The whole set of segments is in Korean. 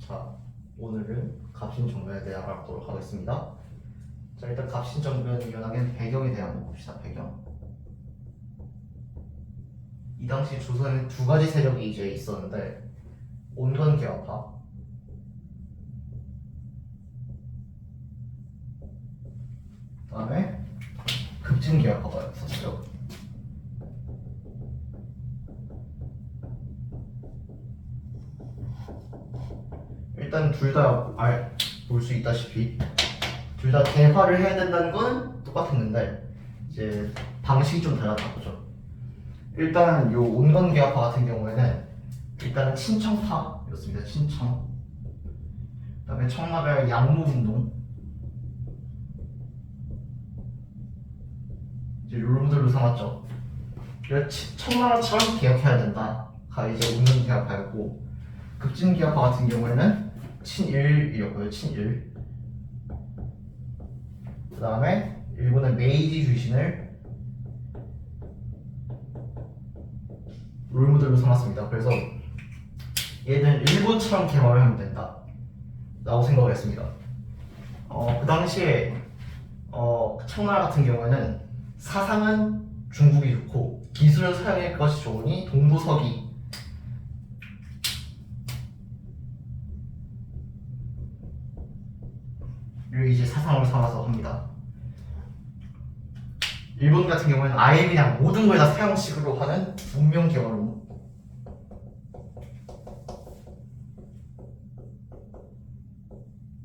자, 오늘은 갑신정변에 대해 알아보도록 하겠습니다. 자, 일단 갑신정변이 일어나는 배경에 대해 한번 봅시다. 배경. 이 당시 조선에 두 가지 세력이 이제 있었는데 온건개화파, 그다음에 급진개화파가 있었어요. 일단 둘 다 볼 수 있다시피 둘 다 개화를 해야 된다는 건 똑같았는데 이제 방식이 좀 달랐다 보죠. 일단 요 온건개화파 같은 경우에는 일단은 친청파였습니다. 친청. 그다음에 청나라의 양무운동 이제 롤모델로 삼았죠. 청나라처럼 개혁해야 된다가 이제 온건개화파였고, 급진개혁파 같은 경우에는 친일이었고요. 친일. 그 다음에 일본의 메이지 주신을 롤모델로 삼았습니다. 그래서 얘는 일본처럼 개발을 하면 된다 라고 생각을 했습니다. 그 당시에 청나라 같은 경우에는 사상은 중국이 좋고 기술은 서양의 것이 좋으니 동부서기 를 이제 사상으로 삼아서 합니다. 일본 같은 경우에는 아예 그냥 모든 걸 다 서양식으로 하는 문명 개발론.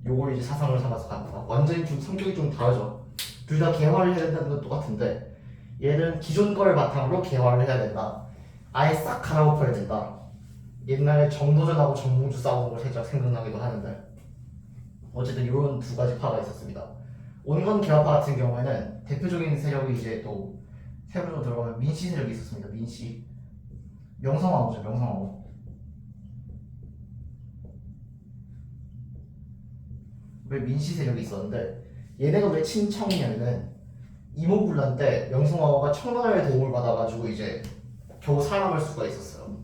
요걸 이제 사상으로 삼아서 갑니다. 완전히 좀 성격이 좀 다르죠. 둘 다 개화를 해야 된다는 건 똑같은데 얘는 기존 걸 바탕으로 개화를 해야 된다. 아예 싹 갈아엎어야 된다. 옛날에 정도전하고 정몽주 싸우는 걸 살짝 생각나기도 하는데 어쨌든 이런 두 가지 파가 있었습니다. 온건 개화파 같은 경우에는 대표적인 세력이 이제 또 세력으로 들어가면 민씨 세력이 있었습니다. 민씨, 명성황후죠. 명성황후. 왜 민씨 세력이 있었는데 얘네가 왜 친청이냐면은 이모군란 때 명성황후가 청나라의 도움을 받아가지고 이제 겨우 살아남을 수가 있었어요.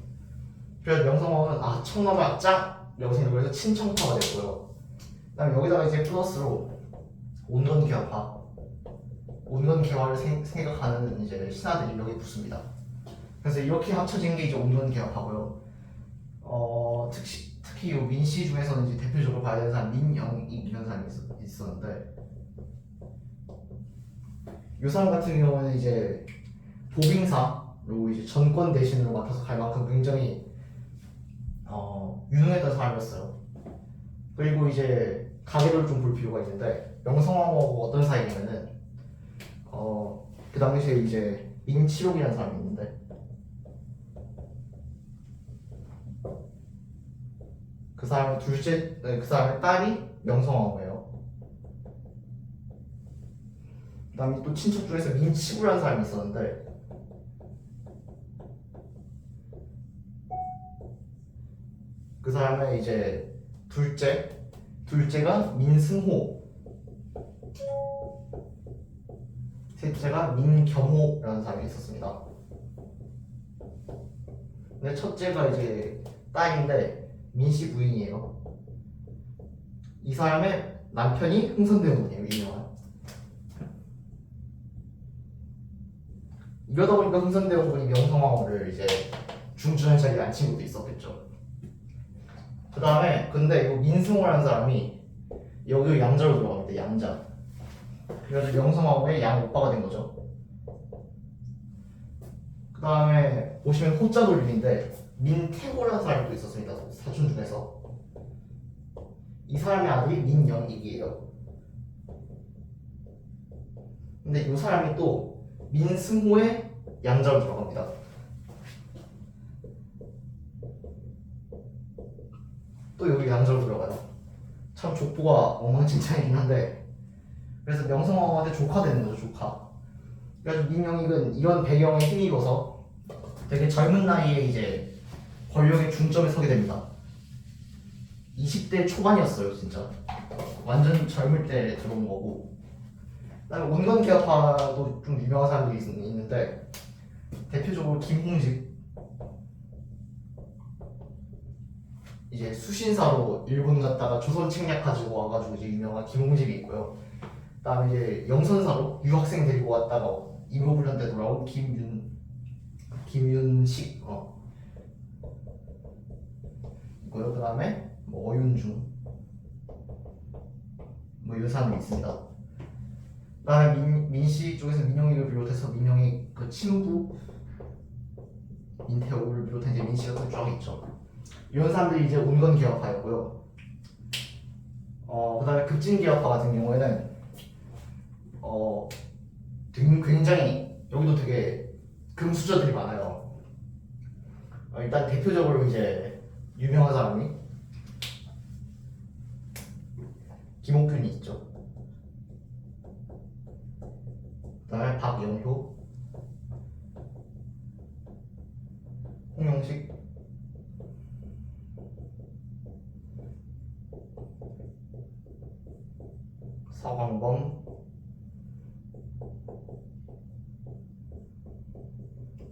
그래서 명성황후는 청나라 짱! 라고 생각을 해서 친청파가 됐고요. 그다음에 여기다가 이제 플러스로 온건개화파, 온건개화를 생각하는 이제 신하들이 여기 붙습니다. 그래서 이렇게 합쳐진 게 이제 온건개화파고요. 특히 이 민씨 중에서는 이제 대표적으로 봐야 되는 사람 민영익이라는 사람이 있었는데 이 사람 같은 경우는 이제 보빙사로 이제 전권 대신으로 맡아서 갈 만큼 굉장히 유능했던 사람이었어요. 그리고 이제 가계를 좀 볼 필요가 있는데 명성황후하고 어떤 사이냐면은 그 당시에 이제 민치록이라는 사람이 있는데 그 사람의 그 사람의 딸이 명성황후예요. 그다음에 또 친척 중에서 민치구라는 사람이 있었는데 그 사람의 이제 둘째가 민승호, 셋째가 민겸호라는 사람이 있었습니다. 근데 첫째가 이제 딸인데 민씨 부인이에요. 이 사람의 남편이 흥선대원군이에요. 유명한. 이러다 보니까 흥선대원군이 명성황후를 이제 중준의 자리에 앉힌 것도 있었겠죠. 그 다음에 근데 이 민승호라는 사람이 여기 양자로 들어갑니다. 양자. 그래서 명성황후의 양 오빠가 된 거죠. 그 다음에 보시면 호자 돌림인데 민태호라는 사람이 또 있었습니다. 사촌 중에서. 이 사람의 아들이 민영익이에요. 근데 이 사람이 또 민승호의 양자로 들어갑니다. 또 여기 양자로 들어가요. 참 족보가 엉망진창이긴 한데 그래서 명성황후한테 조카 되는 거죠. 조카. 그래서 민영익은 이런 배경에 힘입어서 되게 젊은 나이에 이제 권력의 중점에 서게 됩니다. 20대 초반이었어요. 진짜 완전 젊을 때 들어온 거고. 그다음에 온건개화파도 좀 유명한 사람들이 있는데 대표적으로 김홍직 이제 수신사로 일본 갔다가 조선 책략 가지고 와가지고 이제 유명한 김홍집이 있고요. 그다음에 이제 영선사로 유학생 데리고 왔다가 이모불련 때 돌아온 김윤식 있고요. 그다음에 뭐 어윤중 뭐 이런 사람이 있습니다. 그다음에 민씨 쪽에서 민영익을 비롯해서 민영익 그 친구 민태호를 비롯한 이제 민씨가 쫙 있죠. 이런 사람들이 이제 온건기업파였고요. 그다음에 급진기업파 같은 경우에는 굉장히 여기도 되게 금수저들이 많아요. 일단 대표적으로 이제 유명한 사람이 김옥균이 있죠. 그다음에 박영효, 홍영식, 서광범,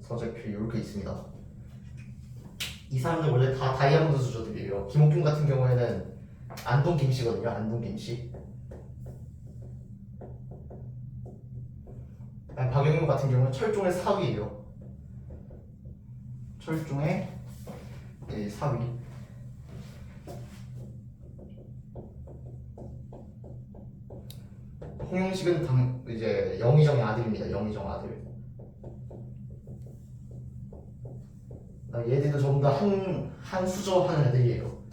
서재필 이렇게 있습니다. 이 사람들 원래 다 다이아몬드 수저들이에요. 김옥균 같은 경우에는 안동 김씨거든요. 안동 김씨. 박영효 같은 경우는 철종의 사위예요. 철종의 사위. 홍영식은 이제 영의정의 아들입니다. 영의정 아들. 얘들도 전부 다 한 수저 하는 애들이에요.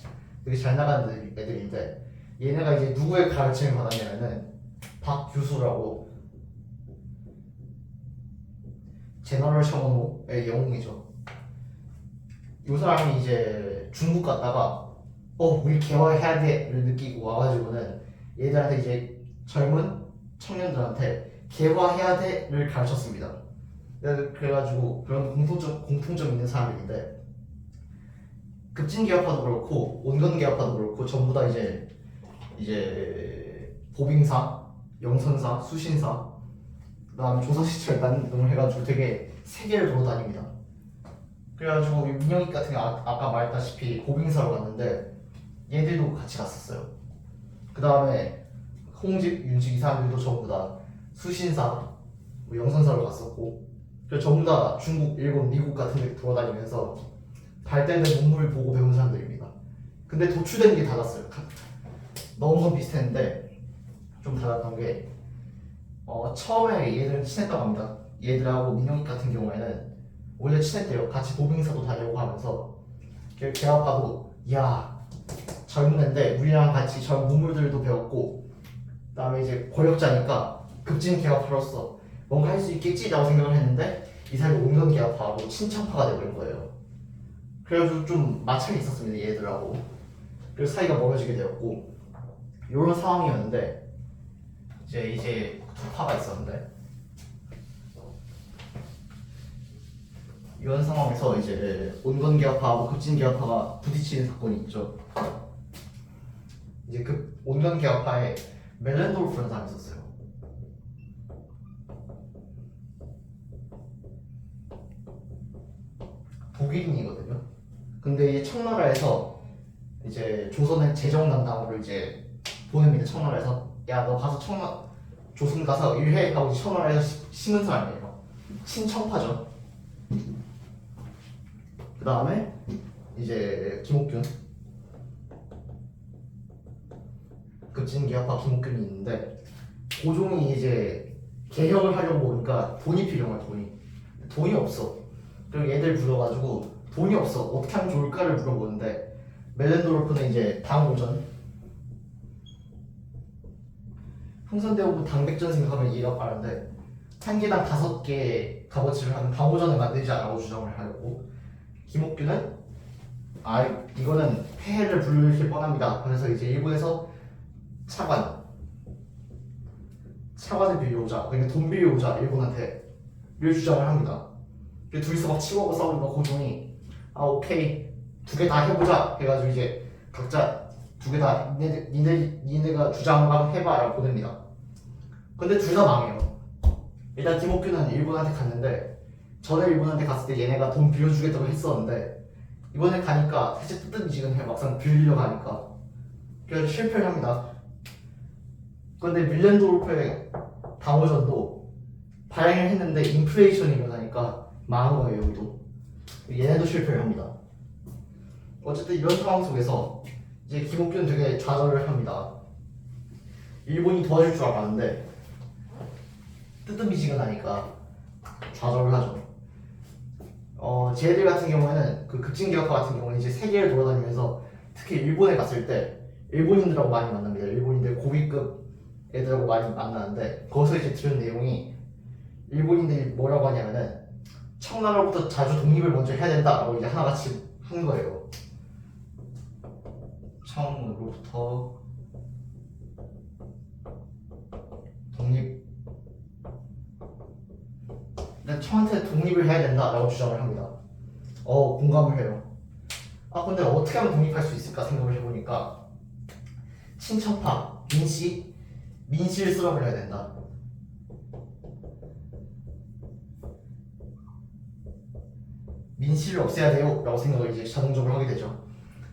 되게 잘 나가는 애들인데 얘네가 이제 누구의 가르침을 받았냐면은 박규수라고 제너럴 셔먼호의 영웅이죠. 이 사람이 이제 중국 갔다가 우리 개화해야 돼를 느끼고 와가지고는 얘들한테 이제 젊은 청년들한테 개화해야 돼를 가르쳤습니다. 그래가지고 그런 공통점 있는 사람들인데 급진개혁파도 그렇고 온건개혁파도 그렇고 전부 다 이제 보빙사, 영선사, 수신사, 그다음에 조선시철단 등을 해가지고 되게 세계를 돌아다닙니다. 그래가지고 민영익 같은 게 아까 말했다시피 보빙사로 갔는데 얘들도 같이 갔었어요. 그다음에 홍집, 윤식 이 사람들도 전부 다 수신사, 영선사로 갔었고 그래서 전부 다 중국, 일본, 미국 같은 데 돌아다니면서 발달된 문물을 보고 배운 사람들입니다. 근데 도출된 게 달랐어요. 너무 비슷했는데 좀 달랐던 게 처음에 얘들은 친했다고 합니다. 얘들하고 민영익 같은 경우에는 원래 친했대요. 같이 보빙사도 다니고 하면서 걔아빠도 야 젊은 애인데 우리랑 같이 젊은 문물들도 배웠고 그다음에 이제 권력자니까 급진 개혁파로서 뭔가 할 수 있겠지라고 생각을 했는데 이 사람이 온건개혁파하고 친척파가 되버린 거예요. 그래가지고 좀 마찰이 있었습니다. 얘들하고. 그래서 사이가 멀어지게 되었고 이런 상황이었는데 이제 두 파가 있었는데 이런 상황에서 이제 온건개혁파하고 급진개혁파가 부딪히는 사건이 있죠. 이제 그 온건개혁파에 멜렌도르프라는 사람이 있었어요. 독일인이거든요. 근데 이 청나라에서 이제 조선의 재정 담당으로 이제 보냅니다. 청나라에서 야 너 가서 조선 가서 일해 하고 청나라에서 심은 사람이에요. 친청파죠. 그 다음에 이제 김옥균 급진개혁파 김옥균이 있는데 고종이 이제 개혁을 하려고 보니까 돈이 필요한 거야. 돈이 없어. 그리고 얘들 불러가지고 돈이 없어 어떻게 하면 좋을까를 물어보는데 멜렌도르프는 이제 당오전 흥선대원부 당백전 생각하면 이해가 빠른데 한 개당 5개 값어치를 하는 당오전을 만들자라고 주장을 하려고 김옥균은 이거는 폐해를 불릴 뻔합니다. 그래서 이제 일본에서 차관을 빌려오자 그러니까 돈 빌려오자 일본한테 를 주장을 합니다. 둘이서 막 치고하고 싸우니까 고종이 오케이 2개 다 해보자 해가지고 이제 각자 2개 다 니네가 주장을 한번 해봐 라고 보냅니다. 근데 둘 다 망해요. 일단 김옥균은 일본한테 갔는데 전에 일본한테 갔을 때 얘네가 돈 빌려주겠다고 했었는데 이번에 가니까 살짝 뜨뜻미지근해. 막상 빌리러 가니까. 그래서 실패를 합니다. 그런데 밀렌도르프의 방어전도 발행을 했는데 인플레이션이 일어나니까 망한 거예요. 여기도 얘네도 실패를 합니다. 어쨌든 이런 상황 속에서 이제 김옥균은 되게 좌절을 합니다. 일본이 도와줄 줄 알았는데 뜨뜻미지근하니까 좌절을 하죠. 쟤들 같은 경우에는 그 급진개혁파 같은 경우는 이제 세계를 돌아다니면서 특히 일본에 갔을 때 일본인들하고 많이 만납니다. 일본인들 고위급 애들하고 많이 만나는데 거기서 이제 들은 내용이 일본인들이 뭐라고 하냐면은 청나라로부터 자주 독립을 먼저 해야 된다라고 이제 하나같이 한 거예요. 청으로부터 독립. 근데 청한테 독립을 해야 된다라고 주장을 합니다. 공감을 해요. 근데 어떻게 하면 독립할 수 있을까 생각을 해보니까 친척파, 민씨를 수렴을 해야 된다. 민씨를 없애야 돼요 라고 생각을 이제 자동적으로 하게 되죠.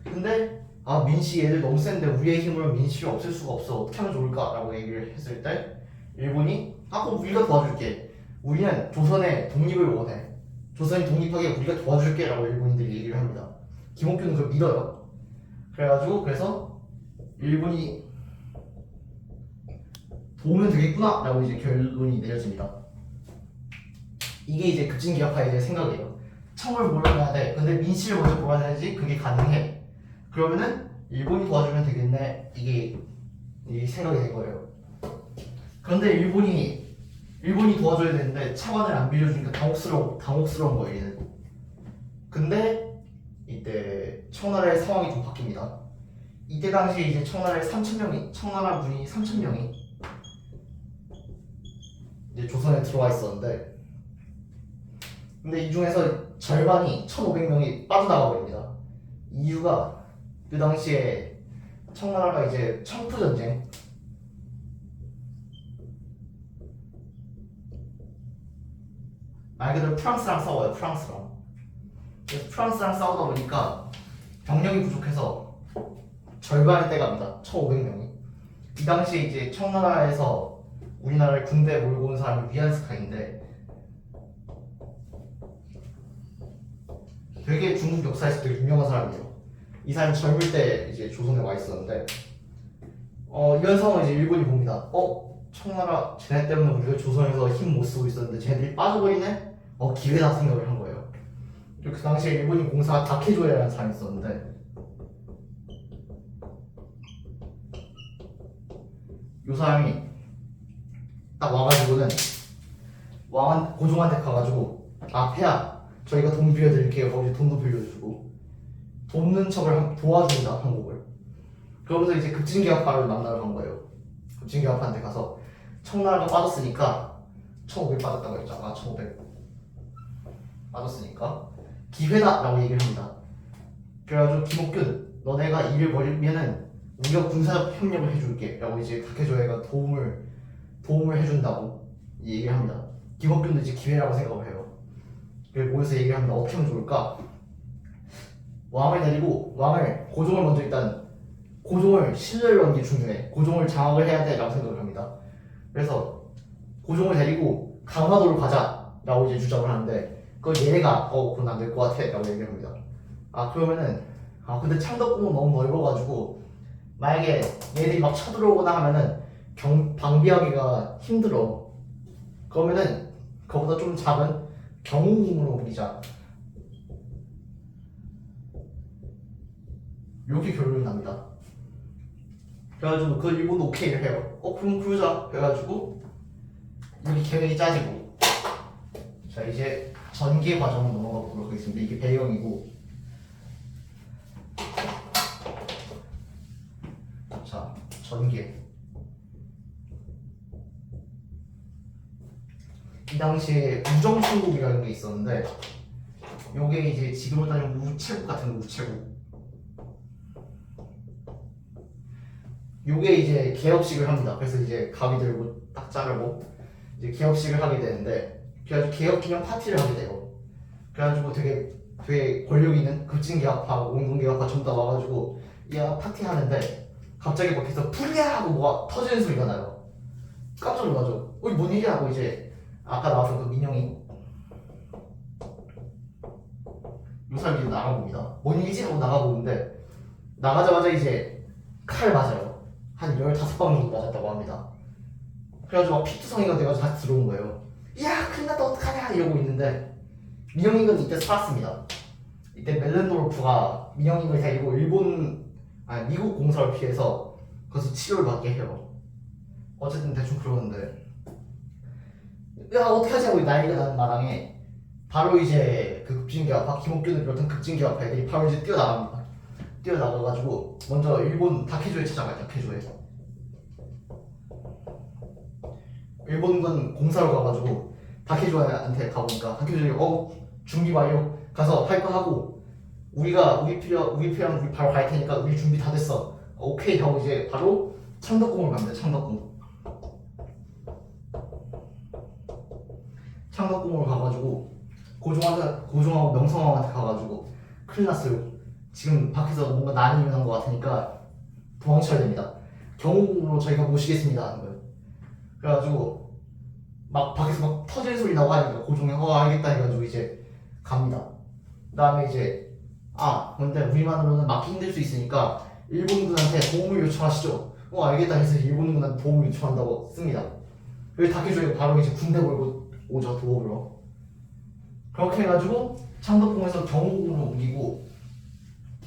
근데 민씨 얘들 너무 센데 우리의 힘으로 민씨를 없앨 수가 없어. 어떻게 하면 좋을까? 라고 얘기를 했을 때 일본이 그럼 우리가 도와줄게. 우리는 조선의 독립을 원해. 조선이 독립하게 우리가 도와줄게 라고 일본인들이 얘기를 합니다. 김옥균은 그걸 믿어요. 그래서 일본이 도우면 되겠구나 라고 이제 결론이 내려집니다. 이게 이제 급진개혁파의 이제 생각이에요. 청을 몰아내야 돼. 근데 민씨를 먼저 몰아내야지 그게 가능해. 그러면은 일본이 도와주면 되겠네. 이게 생각이 된 거예요. 그런데 일본이 도와줘야 되는데 차관을 안 빌려주니까 당혹스러운 거예요. 얘는. 근데 이때 청나라의 상황이 좀 바뀝니다. 이때 당시에 이제 청나라 분이 3,000명이 이제 조선에 들어와 있었는데, 근데 이 중에서 절반이 1,500명이 빠져나가 버립니다. 이유가 그 당시에 청나라가 이제 청푸 전쟁, 말 그대로 프랑스랑 싸워요. 그래서 프랑스랑 싸우다 보니까 병력이 부족해서 절반이 떼갑니다. 1,500명이. 이 당시에 이제 청나라에서 우리나라를 군대에 몰고 온 사람이 위안스카인데 되게 중국 역사에서 되게 유명한 사람이에요. 이 사람이 젊을 때 이제 조선에 와 있었는데 이런 상황을 이제 일본이 봅니다. 청나라 쟤네 때문에 우리가 조선에서 힘 못 쓰고 있었는데 쟤네들이 빠져버리네? 기회다 생각을 한 거예요. 그리고 그 당시에 일본인 공사가 다케조야라는 사람이 있었는데 이 사람이 딱 와가지고는 고종한테 가가지고 폐하 저희가 돈 빌려드릴게요. 거기 돈도 빌려주고 돕는 척을 도와줍니다. 한국을. 그러면서 이제 급진개혁파를 만나러 간 거예요. 급진개혁파한테 가서 청나라가 빠졌으니까 1,500 빠졌다고 했잖아. 1,500 빠졌으니까 기회다 라고 얘기를 합니다. 그래가지고 김옥균 너네가 일을 벌이면은 우리가 군사적 협력을 해줄게 라고 이제 다케조야가 도움을 해준다고 얘기를 합니다. 김옥균도 이제 기회라고 생각을 해요. 그래서 모여서 얘기를 합니다. 어떻게 하면 좋을까? 고종을 먼저 일단 고종을 신뢰를 얻는 게 중요해. 고종을 장악을 해야 돼 라고 생각을 합니다. 그래서 고종을 데리고 강화도로 가자 라고 이제 주장을 하는데 그걸 얘네가 그건 안 될 것 같아 라고 얘기를 합니다. 그러면은 근데 창덕궁은 너무 넓어가지고 만약에 얘네들이 막 쳐들어오거나 하면은 방비하기가 힘들어. 그러면은 그거보다 좀 작은 경호궁으로 옮기자. 이렇게 결론이 납니다. 그래가지고 그 일본도 오케이를 해요. 그럼 그러자 해가지고 이렇게 계획이 짜지고 자 이제 전개 과정으로 넘어가 보도록 하겠습니다. 이게 배경이고 자 전개 이 당시에 우정충국이라는 게 있었는데 요게 이제 지금으로 따지면 우체국 같은 우체국 요게 이제 개업식을 합니다. 그래서 이제 가위 들고 딱 자르고 이제 개업식을 하게 되는데 그래가지고 개업 기념 파티를 하게 돼요. 그래가지고 되게 되게 권력 있는 급진계약파, 운동계약파 전부 다 와가지고 야 파티하는데 갑자기 밖에서 불이야 하고 뭐가 터지는 소리가 나요. 깜짝 놀라죠. 어이 뭔 일이야 하고 이제 아까 나왔던 그 민영이 요 사람이 나가봅니다. 뭔 일이지 하고 나가보는데 나가자마자 이제 칼 맞아요. 한 15방 정도 맞았다고 합니다. 그래가지고 막 피투성이가 돼가지고 다시 들어온 거예요. 야 큰일 났다 어떡하냐 이러고 있는데 민영이는 이때 살았습니다. 이때 멜렌도르프가 민영이를 데리고 미국 공사를 피해서 거기서 치료를 받게 해요. 어쨌든 대충 그러는데 야 어떡하지 하고 난리가 나는 마당에 바로 이제 그 급진계약파 김옥균을 비롯한 급진계약파 애들이 바로 이제 뛰어나갑니다. 뛰어나가가지고 먼저 일본 다케조에 찾아가요. 다케조에 일본군 공사로 가가지고 다케조한테 가보니까 다케조이 준비 완료 가서 할 거 하고 우리 필요한 우리 바로 갈 테니까 우리 준비 다 됐어 오케이 하고 이제 바로 창덕궁을 갑니다. 창덕궁을 가가지고 고종하고 명성황한테 가가지고 큰일 났어요. 지금 밖에서 뭔가 난이 일어난 것 같으니까 도망쳐야 됩니다. 경호궁으로 저희가 모시겠습니다 하는 거예요. 그래가지고 막 밖에서 막 터질 소리 나고 하니까 고종이 알겠다 해가지고 이제 갑니다. 그 다음에 이제 근데 우리만으로는 막기 힘들 수 있으니까 일본군한테 도움을 요청하시죠. 알겠다 해서 일본군한테 도움을 요청한다고 씁니다. 그래서 다케조이가 바로 이제 군대 몰고 오죠. 도움으로. 그렇게 해가지고 창덕궁에서 경호궁으로 옮기고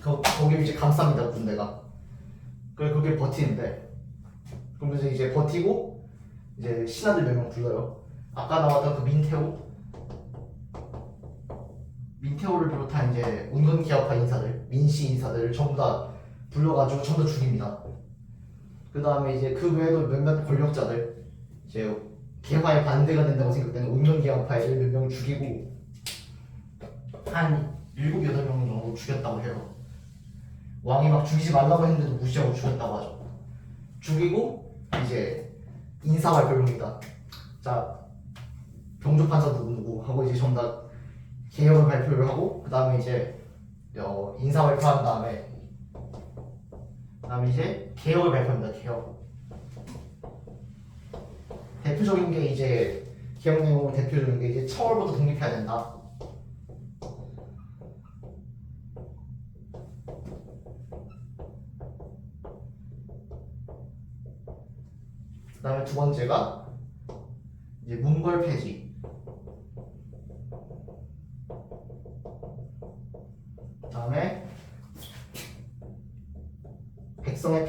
거기 이제 감쌉니다. 군대가. 그래 그게 버티는데 그러면서 이제 버티고 이제 신하들 몇 명 불러요. 아까 나왔던 그 민태호를 비롯한 이제 운건기업파 인사들, 민씨 인사들을 전부 다 불러가지고 전부 다 죽입니다. 그 다음에 이제 그 외에도 몇몇 권력자들 이제 개화에 반대가 된다고 생각되는 운건기업파 애들 몇 명 죽이고 한 7, 8명 정도 죽였다고 해요. 왕이 막 죽이지 말라고 했는데도 무시하고 죽였다고 하죠. 죽이고 이제 인사 발표를 합니다. 자, 병조판사 누구 하고 이제 전부 다 개혁을 발표를 하고 그 다음에 이제 인사 발표한 다음에 이제 개혁을 발표합니다. 개혁. 대표적인 게 이제 개혁 내용으로 대표적인 게 이제 청월부터 독립해야 된다. 그 다음에 두 번째가 이제 문벌 폐지. 그 다음에 백성의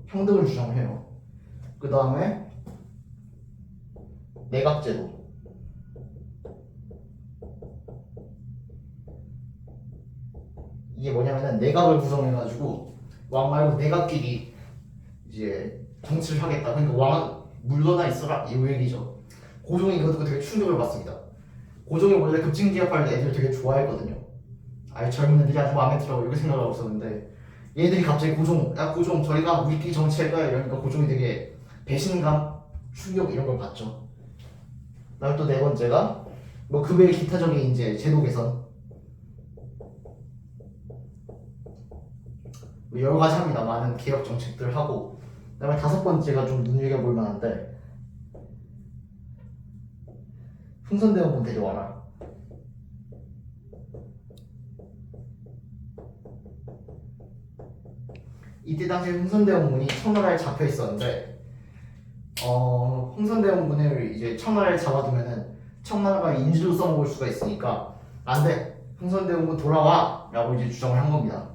평등을 주장해요. 그 다음에 내각제도. 이게 뭐냐면은 내각을 구성해가지고 왕 말고 내각끼리 이제 정치를 하겠다. 그러니까 왕은 물러나 있어라 이 얘기죠. 고종이 이거 듣고 되게 충격을 받습니다. 고종이 원래 급진기업할 애들 되게 좋아했거든요. 젊은 애들이 아주 마음에 들어 이렇게 생각하고 있었는데 얘들이 갑자기 고종 저희가 우리끼리 정치할까요? 이러니까 고종이 되게 배신감, 충격 이런 걸 받죠. 그다음 또 네 번째가 뭐 그 외의 기타적인 이제 제도 개선 뭐 여러 가지 합니다. 많은 개혁 정책들을 하고 그다음에 다섯 번째가 좀 눈여겨볼 만한데 흥선대원군 데려와라. 이때 당시 흥선대원군이 청나라에 잡혀 있었는데 흥선대원군을 이제 청나라에 잡아두면은 청나라가 인질로 써먹을 수가 있으니까 안돼 흥선대원군 돌아와 라고 이제 주장을 한 겁니다.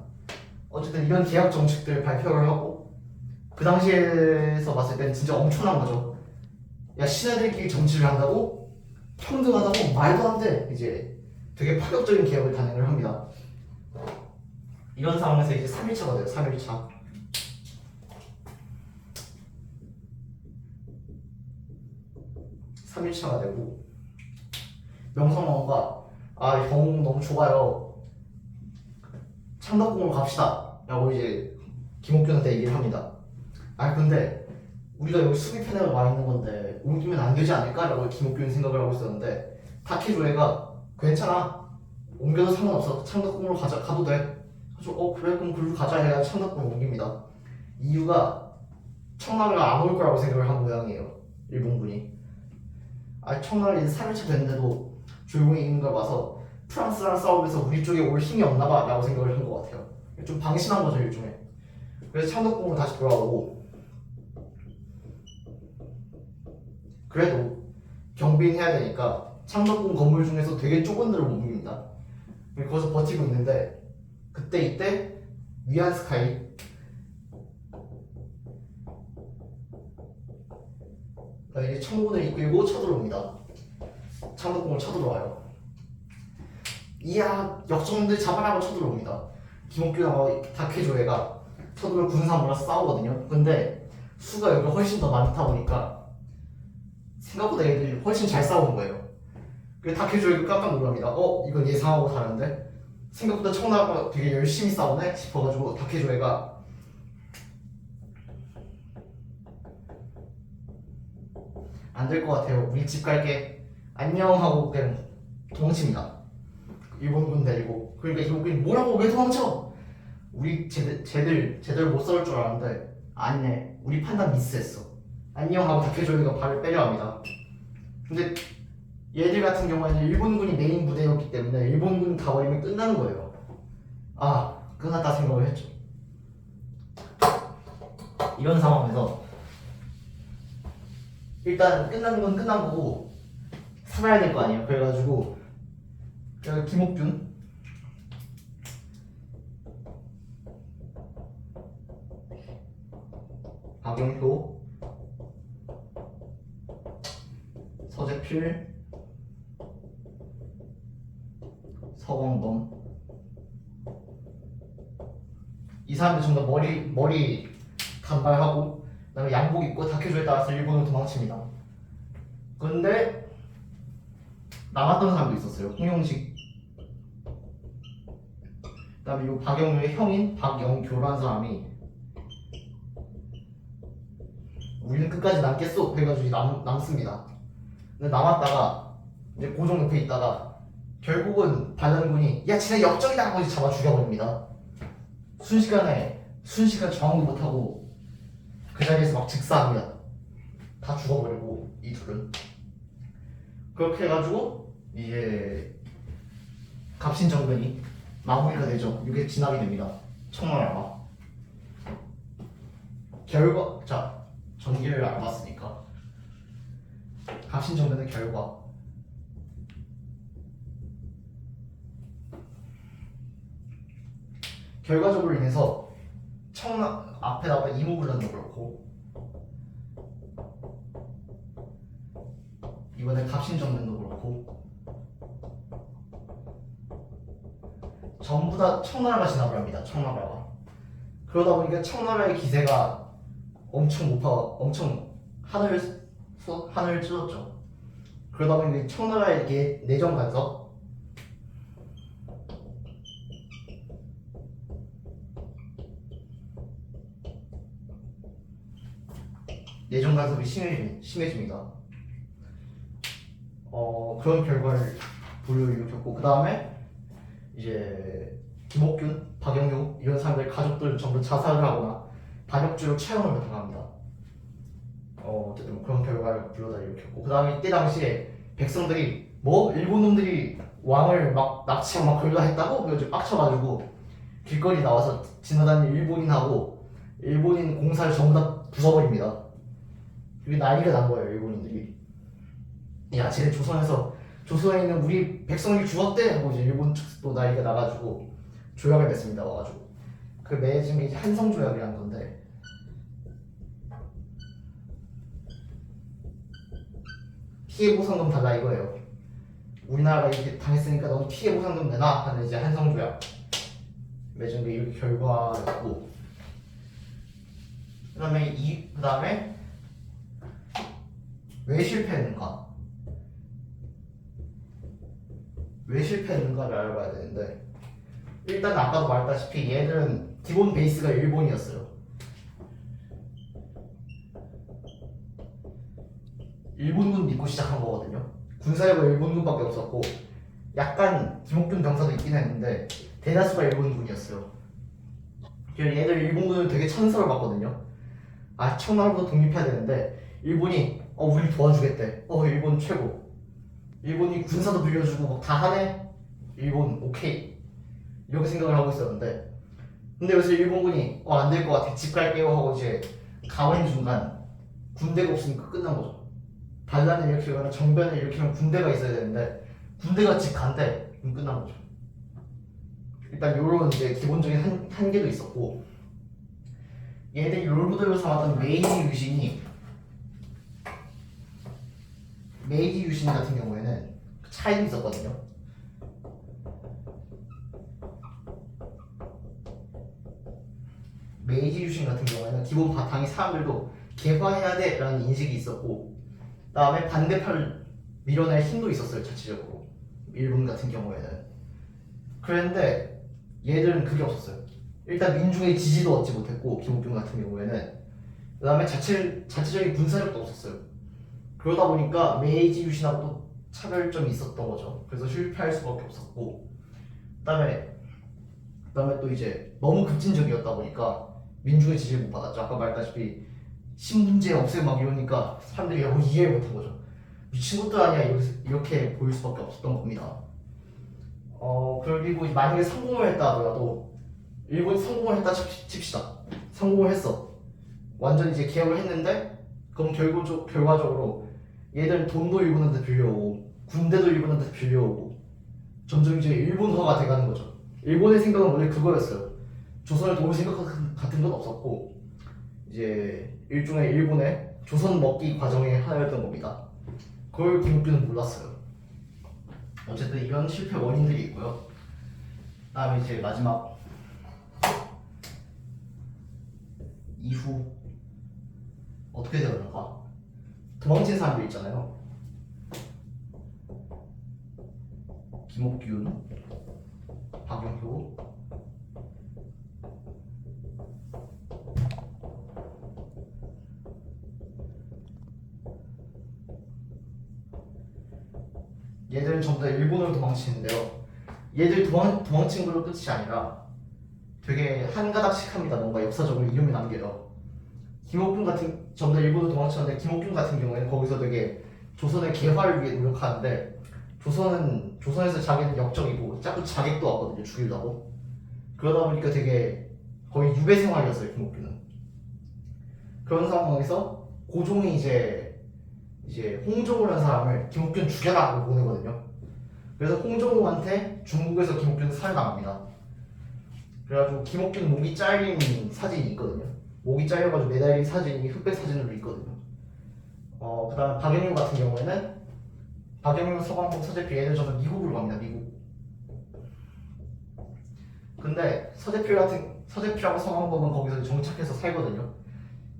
어쨌든 이런 개혁 정책들 발표를 하고 그 당시에서 봤을 때는 진짜 엄청난 거죠. 야 신하들끼리 정치를 한다고? 평등하다고? 말도 안 돼. 이제 되게 파격적인 개혁을 단행을 합니다. 이런 상황에서 이제 3일차가 돼요. 3일차가 되고 명성황후가 경우 너무 좋아요. 창덕궁으로 갑시다 라고 이제 김옥균한테 얘기를 합니다. 근데 우리가 여기 수비 패널에 와 있는 건데 옮기면 안 되지 않을까라고 김옥균이 생각을 하고 있었는데 타케조에가 괜찮아 옮겨도 상관없어 창덕궁으로 가도 돼. 그래서 그래 그럼 글로 가자 해야 창덕궁을 옮깁니다. 이유가 청나라가 안 올 거라고 생각을 한 모양이에요. 일본군이. 청나라 이제 3일차 됐는데도 조용히 있는 걸 봐서 프랑스랑 싸우면서 우리 쪽에 올 힘이 없나 봐 라고 생각을 한 것 같아요. 좀 방심한 거죠 일종의. 그래서 창덕궁으로 다시 돌아오고 그래도 경비해야 되니까 창덕궁 건물 중에서 되게 좁은 데로 옮깁니다. 거기서 버티고 있는데 이때 위안스카이 이제 창문을 이끌고 쳐들어옵니다. 창덕궁을 쳐들어와요. 이야 역정들 잡아라고 쳐들어옵니다. 김옥균하고 다케조에가 쳐들어 군사모라 싸우거든요. 근데 수가 여기 훨씬 더 많다 보니까 생각보다 애들이 훨씬 잘 싸우는 거예요. 그래서 다케조에가 깜짝 놀랍니다. 이건 예상하고 다른데 생각보다 청나라가 되게 열심히 싸우네 싶어가지고 다케조에가 안 될 것 같아요. 우리 집 갈게. 안녕 하고 그냥 도망칩니다. 일본군 데리고. 그러니까 일본군이 뭐라고 왜 도망쳐? 우리 쟤들 못 싸울 줄 알았는데 아니네. 우리 판단 미스했어. 안녕 하고 다케조이가 발을 빼려 합니다. 근데 얘들 같은 경우에는 일본군이 메인 부대였기 때문에 일본군 가버리면 끝나는 거예요. 끝났다 생각을 했죠. 이런 상황에서 일단 끝나는 건 끝난 거고 살아야 될 거 아니에요. 그래가지고 김옥균 박영효 서재필 서광범 이 사람들 전부 머리 단발하고 그다음에 양복 입고 다케조에 따라서 일본으로 도망칩니다. 그런데 남았던 사람도 있었어요. 홍용식 그다음에 이 박영효의 형인 박영교라는 사람이 우리는 끝까지 남겠소 해가지고 남습니다. 근데 남았다가 이제 고종 옆에 있다가 결국은 반란군이 야 쟤네 역적이다 하고 잡아 죽여버립니다. 순식간에 저항도 못하고 그 자리에서 막 즉사합니다. 다 죽어버리고 이 둘은. 그렇게 해가지고 이제 갑신정변이 마무리가 되죠. 이게 진압이 됩니다. 청나라가. 전기를 알아봤으니까 갑신정변의 결과적으로 인해서 앞에 나왔던 이모군란도 그렇고 이번에 갑신정변도 그렇고 전부 다 청나라가 진압을 합니다. 청나라가. 그러다 보니까 청나라의 기세가 엄청 하늘을 찢었죠. 그러다 보니까 청나라의 내정 간섭 내정 간섭이 심해집니다. 그런 결과를 불러일으켰고 그 다음에 이제 김옥균, 박영효 이런 사람들 가족들 전부 자살을 하거나 반역죄로 처형을 당합니다. 어쨌든 그런 결과를 불러다 일으켰고 그 다음에 이때 당시에 백성들이 일본 놈들이 왕을 막 납치하고 막 그러려 했다고 그래서 빡쳐가지고 길거리 나와서 지나다니는 일본인 공사를 전부 다 부숴버립니다. 그게 난리가 난 거예요. 일본인들이 야 쟤네 조선에 있는 우리 백성이 죽었대 하고 이제 일본 측도 난리가 나가지고 조약을 맺습니다. 와가지고 그 맺은 게 이제 한성조약이라는 건데 피해보상금 달라 이거예요. 우리나라가 이렇게 당했으니까 넌 피해보상금 내놔 하는 이제 한성조약 맺은 게 이렇게 결과였고 그 다음에 왜 실패했는가를 알아봐야 되는데 일단 아까도 말했다시피 얘들은 기본 베이스가 일본이었어요. 일본군 믿고 시작한 거거든요. 군사력은 일본군밖에 없었고 약간 김옥균 병사도 있긴 했는데 대다수가 일본군이었어요. 그래서 얘들 일본군을 되게 찬성을 받거든요. 아, 청나라부터 독립해야 되는데 일본이 우리 도와주겠대. 일본 최고. 일본이 군사도 빌려주고 막 다 하네. 일본 오케이. 이렇게 생각을 하고 있었는데 근데 요새 일본군이 안 될 것 같아. 집 갈게요 하고 이제 가는 중간 군대가 없으니까 끝난 거죠. 반란을 일으키거나 정변을 일으키면 군대가 있어야 되는데 군대가 집 간대. 그럼 끝난 거죠. 일단 요런 이제 기본적인 한계도 있었고 얘들이 롤모델로 삼았던 메이지 유신 같은 경우에는 차이도 있었거든요. 메이지 유신 같은 경우에는 기본 바탕이 사람들도 개화해야 돼 라는 인식이 있었고 그 다음에 반대파를 밀어낼 힘도 있었어요. 자체적으로 일본 같은 경우에는. 그런데 얘들은 그게 없었어요. 일단 민중의 지지도 얻지 못했고 김옥균 같은 경우에는 그 다음에 자체적인 군사력도 없었어요. 그러다 보니까 메이지 유신하고 또 차별점이 있었던 거죠. 그래서 실패할 수밖에 없었고 그다음에 또 이제 너무 급진적이었다 보니까 민중의 지지를 못 받았죠. 아까 말했다시피 신분제 없애고 막 이러니까 사람들이 이해를 못한 거죠. 미친 것도 아니야 이렇게 보일 수밖에 없었던 겁니다. 그리고 만약에 성공을 했다 하더라도 일본이 성공을 했다 칩시다. 성공을 했어. 완전 이제 개혁을 했는데 그럼 결과적으로 얘들 돈도 일본한테 빌려오고 군대도 일본한테 빌려오고 점점 이제 일본화가 돼가는 거죠. 일본의 생각은 원래 그거였어요. 조선을 도울 생각 같은 건 없었고 이제 일종의 일본의 조선 먹기 과정의 하나였던 겁니다. 그걸 김옥균은 몰랐어요. 어쨌든 이런 실패 원인들이 있고요. 다음에 이제 마지막 이후 어떻게 되었는가? 도망친 사람들 있잖아요. 김옥균, 박영효, 얘들은 전부 다 일본으로 도망치는데요. 얘들 도망친 걸로 끝이 아니라 되게 한 가닥씩 합니다. 뭔가 역사적으로 이름을 남겨요. 김옥균 같은 전부 다 일본으로 도망쳤는데 김옥균 같은 경우에는 거기서 되게 조선의 개화를 위해 노력하는데 조선에서 자기는 역적이고 자꾸 자객도 왔거든요. 죽이려고. 그러다 보니까 되게 거의 유배 생활이었어요. 김옥균은. 그런 상황에서 고종이 이제 홍종우라는 사람을 김옥균 죽여라고 보내거든요. 그래서 홍종우한테 중국에서 김옥균은 살해당합니다. 그래가지고 김옥균 목이 잘린 사진이 있거든요. 목이 잘려가지고 매달린 사진이 흑백 사진으로 있거든요. 그 다음에 박영효 같은 경우에는 박영효, 서광복, 서재필 얘들 전부 미국으로 갑니다. 미국. 근데 서재필하고 서광복은 거기서 정착해서 살거든요.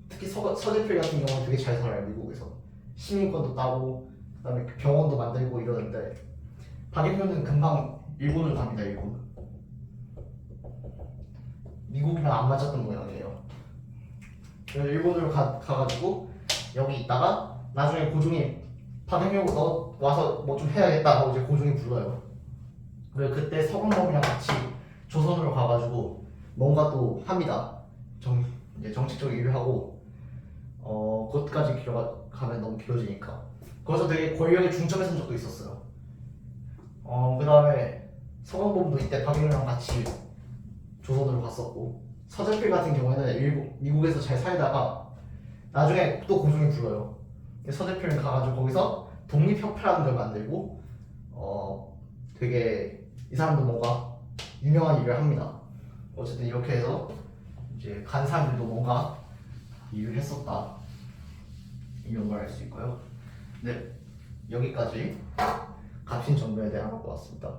특히 서재필 같은 경우는 되게 잘 살아요. 미국에서. 시민권도 따고 그다음에 병원도 만들고 이러는데 박영효는 금방 일본을 갑니다. 일본. 미국이랑 안 맞았던 모양이에요. 그래서 일본으로 가가지고 여기 있다가 나중에 고종이 박영효 너 와서 뭐 좀 해야겠다 하고 이제 고종이 불러요. 그래서 그때 서광범이랑 같이 조선으로 가가지고 뭔가 또 합니다. 이제 정치적 일을 하고 그것까지 가면 너무 길어지니까. 거기서 되게 권력의 중점에 선 적도 있었어요. 그 다음에 서광범도 이때 박영효랑 같이 조선으로 갔었고 서재필 같은 경우에는 미국에서 잘 살다가 나중에 또 고종이 불러요. 서재필은 가가지고 거기서 독립협회라는 걸 만들고 되게 이 사람도 뭔가 유명한 일을 합니다. 어쨌든 이렇게 해서 이제 간 사람들도 뭔가 일을 했었다 이런 걸 알 수 있고요. 네, 여기까지 갑신정변에 대한 것 같습니다.